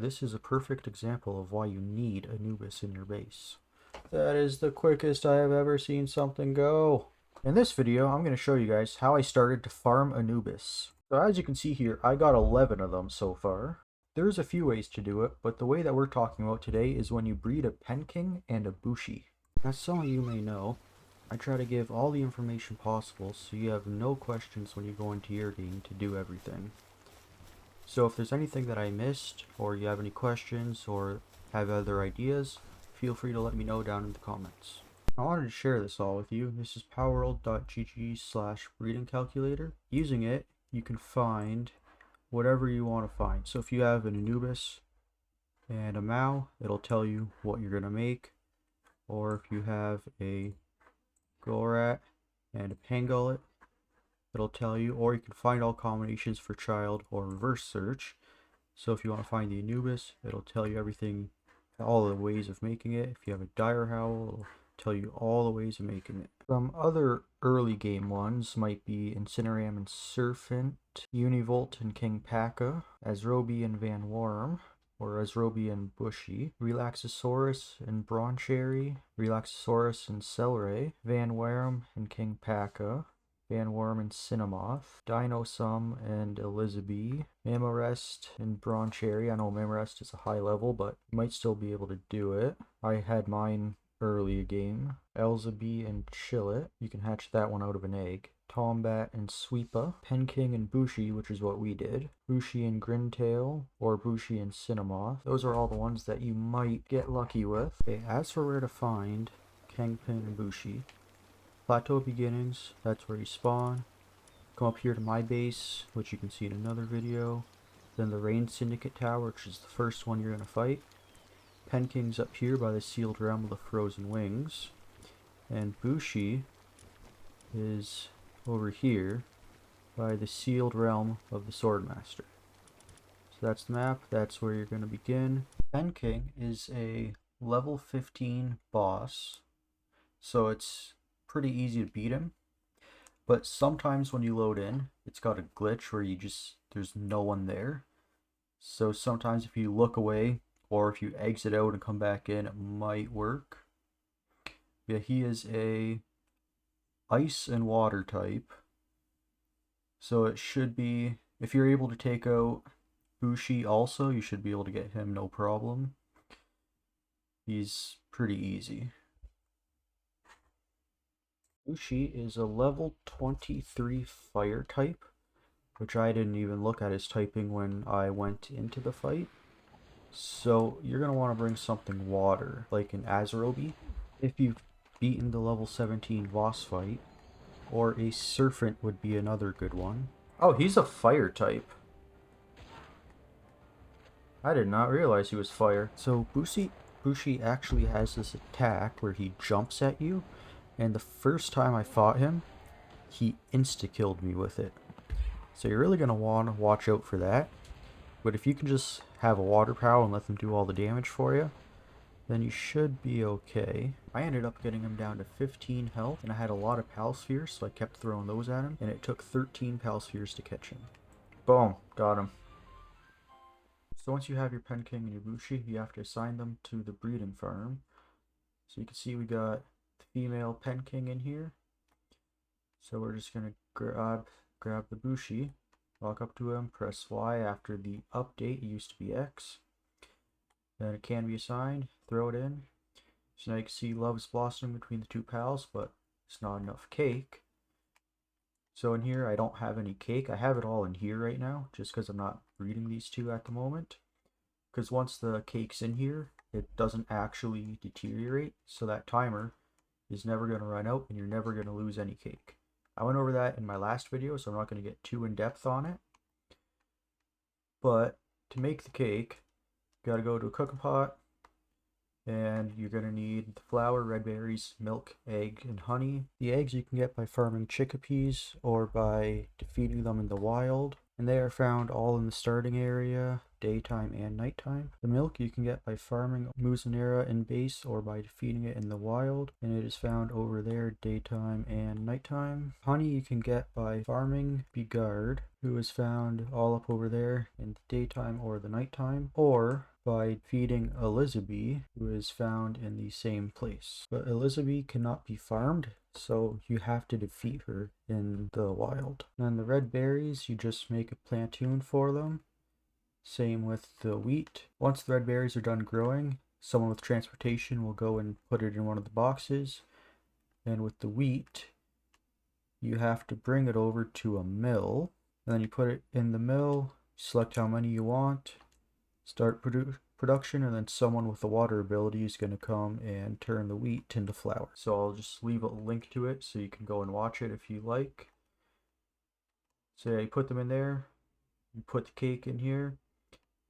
This is a perfect example of why you need Anubis in your base. That is the quickest I have ever seen something go. In this video, I'm going to show you guys how I started to farm Anubis. So as you can see here, I got 11 of them so far. There's a few ways to do it, but the way that we're talking about today is when you breed a penking and a bushi. As some of you may know, I try to give all the information possible so you have no questions when you go into your game to do everything. So if there's anything that I missed, or you have any questions, or have other ideas, feel free to let me know down in the comments. I wanted to share this all with you. This is palworld.gg/breeding calculator. Using it, you can find whatever you want to find. So if you have an Anubis and a Mao, it'll tell you what you're going to make. Or if you have a Gorat and a Pangolin, it'll tell you, or you can find all combinations for child or reverse search. So if you want to find the Anubis, it'll tell you everything, all the ways of making it. If you have a dire howl, it'll tell you all the ways of making it. Some other early game ones might be Incineram and Serpent, Univolt and King Paka, Azrobi and Van Worm, or Azrobi and Bushi, Relaxosaurus and Broncherry, Relaxosaurus and Celeray, Van Worm and King Paka, Van Worm and Cinemoth, Dinosum and Elizabeth, Mamorest and Broncherry. I know Mamorest is a high level, but you might still be able to do it. I had mine early game. Elzebie and Chillet. You can hatch that one out of an egg. Tombat and Sweepa. Penking and Bushi, which is what we did. Bushi and Grintail, or Bushi and Cinemoth. Those are all the ones that you might get lucky with. Okay, as for where to find Kingpin and Bushi, Plateau Beginnings, that's where you spawn. Come up here to my base, which you can see in another video. Then the Rain Syndicate Tower, which is the first one you're going to fight. Penking's up here by the Sealed Realm of the Frozen Wings. And Bushi is over here by the Sealed Realm of the Swordmaster. So that's the map, that's where you're going to begin. Penking is a level 15 boss, so it's pretty easy to beat him, but sometimes when you load in, it's got a glitch where there's no one there. So sometimes if you look away, or if you exit out and come back in, it might work. Yeah, he is a ice and water type, so it should be, if you're able to take out Bushi also, you should be able to get him no problem. He's pretty easy. Bushi is a level 23 fire type, which I didn't even look at his typing when I went into the fight. So you're going to want to bring something water, like an Azrobi, if you've beaten the level 17 boss fight, or a Serpent would be another good one. Oh, he's a fire type. I did not realize he was fire. So Bushi actually has this attack where he jumps at you, and the first time I fought him, he insta-killed me with it. So you're really going to want to watch out for that. But if you can just have a water power and let them do all the damage for you, then you should be okay. I ended up getting him down to 15 health, and I had a lot of Pal Spheres, so I kept throwing those at him, and it took 13 Pal Spheres to catch him. Boom, got him. So once you have your Penking and your Bushi, you have to assign them to the breeding farm. So you can see we got the female Penking in here. So we're just going to grab the Bushi, walk up to him, press Y after the update. It used to be X. Then it can be assigned, throw it in. So now you can see love is blossoming between the two pals, but it's not enough cake. So in here I don't have any cake. I have it all in here right now, just because I'm not breeding these two at the moment. Because once the cake's in here, it doesn't actually deteriorate, so that timer is never going to run out and you're never going to lose any cake. I went over that in my last video, so I'm not going to get too in depth on it. But to make the cake, you got to go to a cooking pot, and you're going to need the flour, red berries, milk, egg, and honey. The eggs you can get by farming chickpeas or by defeating them in the wild, and they are found all in the starting area, daytime and nighttime. The milk you can get by farming Musanera in base or by defeating it in the wild, and it is found over there daytime and nighttime. Honey you can get by farming Bigard, who is found all up over there in the daytime or the nighttime, or by feeding Elizabeth, who is found in the same place. But Elizabeth cannot be farmed, so you have to defeat her in the wild. And the red berries, you just make a plantoon for them. Same with the wheat. Once the red berries are done growing, someone with transportation will go and put it in one of the boxes. And with the wheat, you have to bring it over to a mill. And then you put it in the mill, select how many you want, start production, and then someone with the water ability is going to come and turn the wheat into flour. So I'll just leave a link to it so you can go and watch it if you like. So yeah, you put them in there, you put the cake in here,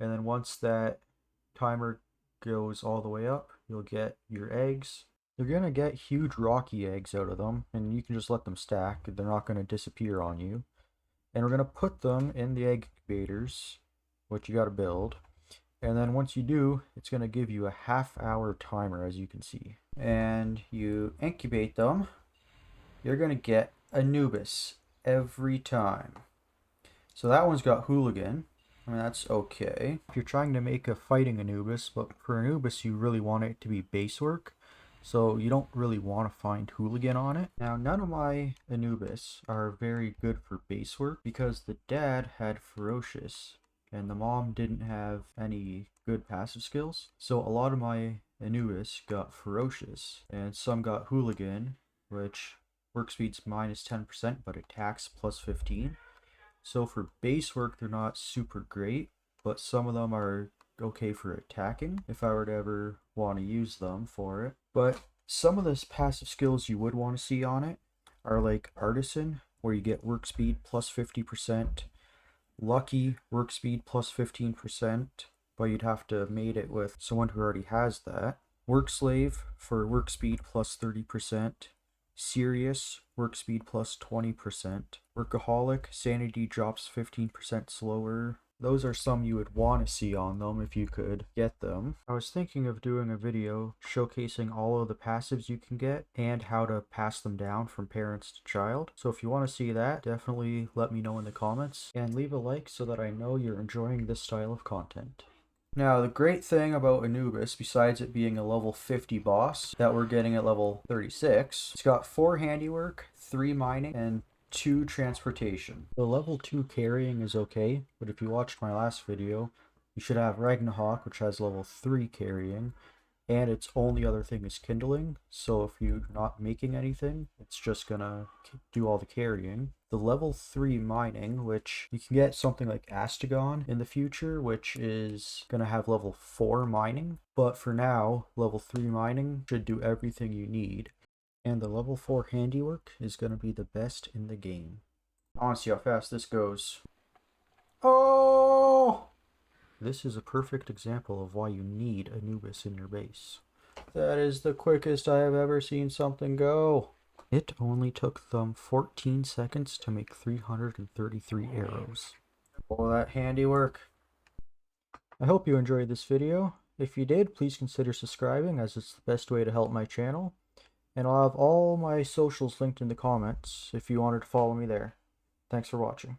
and then once that timer goes all the way up, you'll get your eggs. You're going to get huge rocky eggs out of them, and you can just let them stack. They're not going to disappear on you. And we're going to put them in the egg incubators, which you got to build. And then once you do, it's going to give you a half-hour timer, as you can see. And you incubate them. You're going to get Anubis every time. So that one's got Hooligan. I mean, that's okay. If you're trying to make a fighting Anubis, but for Anubis, you really want it to be base work. So you don't really want to find Hooligan on it. Now, none of my Anubis are very good for base work because the dad had Ferocious and the mom didn't have any good passive skills. So a lot of my Anubis got Ferocious and some got Hooligan, which work speed's minus 10% but attacks plus 15. So for base work, they're not super great, but some of them are okay for attacking if I were to ever want to use them for it. But some of the passive skills you would want to see on it are like Artisan, where you get work speed plus 50%, Lucky, work speed plus 15%, but you'd have to mate it with someone who already has that. Work Slave for work speed plus 30%. Serious, work speed plus 20%. Workaholic, sanity drops 15% slower. Those are some you would want to see on them if you could get them. I was thinking of doing a video showcasing all of the passives you can get and how to pass them down from parents to child. So if you want to see that, definitely let me know in the comments and leave a like so that I know you're enjoying this style of content. Now, the great thing about Anubis, besides it being a level 50 boss that we're getting at level 36, it's got 4 handiwork, 3 mining, and 2 transportation. The level 2 carrying is okay, but if you watched my last video, you should have Ragnarok, which has level 3 carrying, and its only other thing is kindling, so if you're not making anything, it's just gonna do all the carrying. The level 3 mining, which you can get something like Astagon in the future, which is gonna have level 4 mining, but for now, level 3 mining should do everything you need. And the level 4 handiwork is gonna be the best in the game. I wanna see how fast this goes. Oh! This is a perfect example of why you need Anubis in your base. That is the quickest I have ever seen something go. It only took them 14 seconds to make 333 arrows. Oh, that handiwork. I hope you enjoyed this video. If you did, please consider subscribing, as it's the best way to help my channel. And I'll have all my socials linked in the comments if you wanted to follow me there. Thanks for watching.